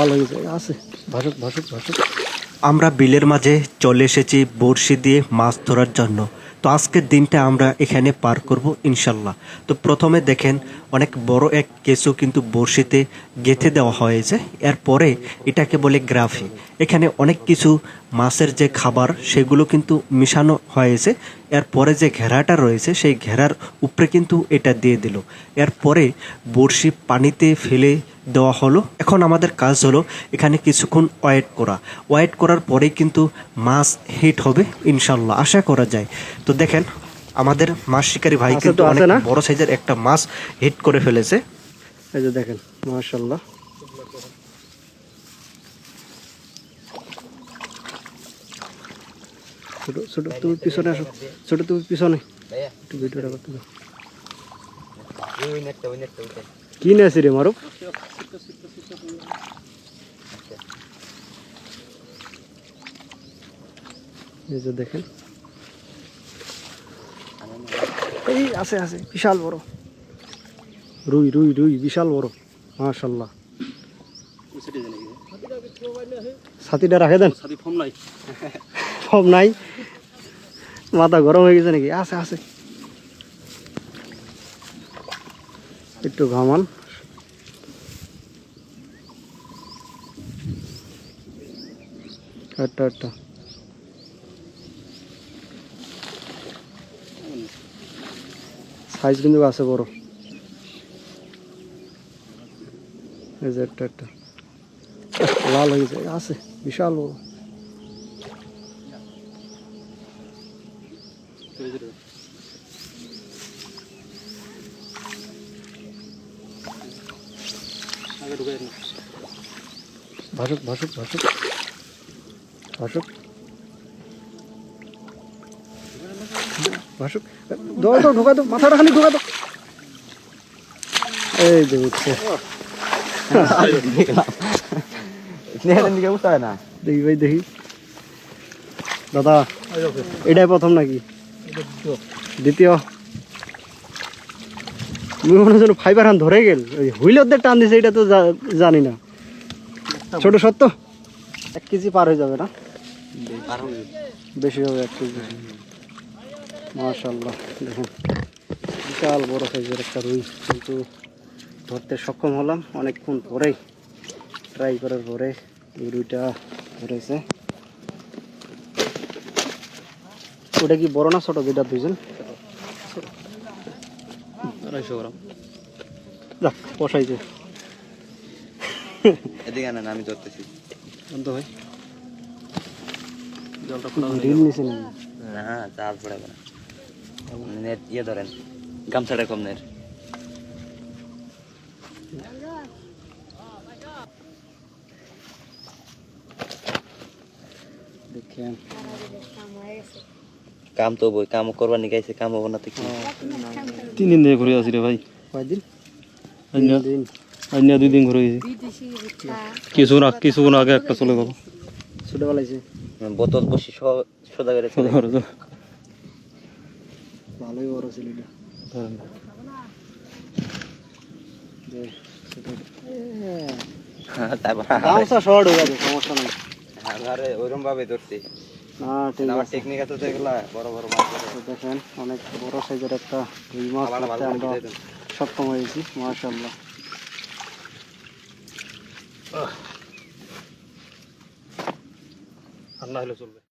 লাল হয়ে গেছে আছে ভাসুক ভাসুক ভাসুক। আমরা বিলের মাঝে চলে এসেছি বড়শি দিয়ে মাছ ধরার জন্য। তো আজকের দিনটা আমরা এখানে পার করব ইনশাল্লাহ। তো প্রথমে দেখেন অনেক বড় এক কেঁচো কিন্তু বড়শিতে গেঁথে দেওয়া হয়েছে। এরপরে এটাকে বলে গ্রাফি। এখানে অনেক কিছু মাছের যে খাবার সেগুলো কিন্তু মিশানো হয়েছে। এরপরে যে ঘেরাটা রয়েছে সেই ঘেরার উপরে কিন্তু এটা দিয়ে দিল। এরপরে বড়শি পানিতে ফেলে দেওয়া হলো। এখন আমাদের কাজ হলো এখানে কিছুক্ষণ ওয়েট করার পরেই কিন্তু মাছ হিট হবে ইনশাল্লাহ, আশা করা যায়। তো দেখেন আমাদের মাছ শিকারী ভাই কিন্তু অনেক বড় সাইজের একটা মাছ হিট করে ফেলেছে। এই যে দেখেন মাশাআল্লাহ। ছোট ছোট তুমি পিছনে আসো, ছোট তুমি পিছনে একটু ভিডিওটা করতে দাও। কি নেছি রে মারুফ? এই যে দেখেন এই আছে আছে বিশাল বড় রুই রুই রুই বিশাল বড় মাশাআল্লাহ। ছাতিটা রাখে দেন, ফর্ম নাই, মাথা গরম হয়ে গেছে নাকি? আছে আছে একটু ঘামান। একটা একটা সাইজ কিন্তু আছে বড়। এই যে একটা একটা লাল হয়ে গেছে আছে বিশাল বড়। ভাসুক ভাসুক ভাসুক ভাসুক ভাসুক, দাও দাও ঢোকা দাও, মাথাটা খালি ঢোকা দাও। এই যে উঠছে। দেখি ভাই দেখি দাদা, এটাই প্রথম নাকি দ্বিতীয়? মনে যেন ফাইবার হান ধরে গেল, ওই হুইলের টান দিছে এটা তো জানি না। ছোট সত্য 1 কেজি পার হয়ে যাবে না? বেশি হবে 1 কেজি। মাশাআল্লাহ দেখুন বিশাল বড় সাইজের একটা রুই কিন্তু ধরতে সক্ষম হলাম অনেকক্ষণ পরেই, ট্রাই করার পরে এই রুইটা ধরেছে। ওটা কি বড় না ছোট? দুইটা দুইজন 250 গ্রাম যাক বসাইছে। এদিকে আনেন, আমি ধরতেছি। বন্ধ ভাই জলটা খোলা রিল নিছে না? না চাল পড়াবে না, নেট ইয়ে ধরেন, গামছাটা কম নেট। দেখেন কাম তো বই, কাম করবার নিকাইছে, কাম হবো না তো কি? 3 দিন ধরে ঘুরে আসি রে ভাই। কয়দিন? আইনা 2 দিন ঘুরে গেছি। কিছুক্ষণ আগে একটা চলে গেল। ছোট বেলাইছে বোতল বসি সোজা করে চলে গেল। ভালোই বড় ছিল এটা। গামছা শর্ট হয়ে যাবে, সমস্যা নাই। আরে ওইরকম ভাবে ধরছি, হ্যাঁ ঠিক আমার আছে। টেকনিক আছে তো এগুলা, বড় বড় মাছ ধরে। দেখেন অনেক বড় সাইজের একটা রুই মাছ ধরতে আমরা সক্ষম হয়েছি মাশাআল্লাহ। ঠান্ডা হলে চলবে।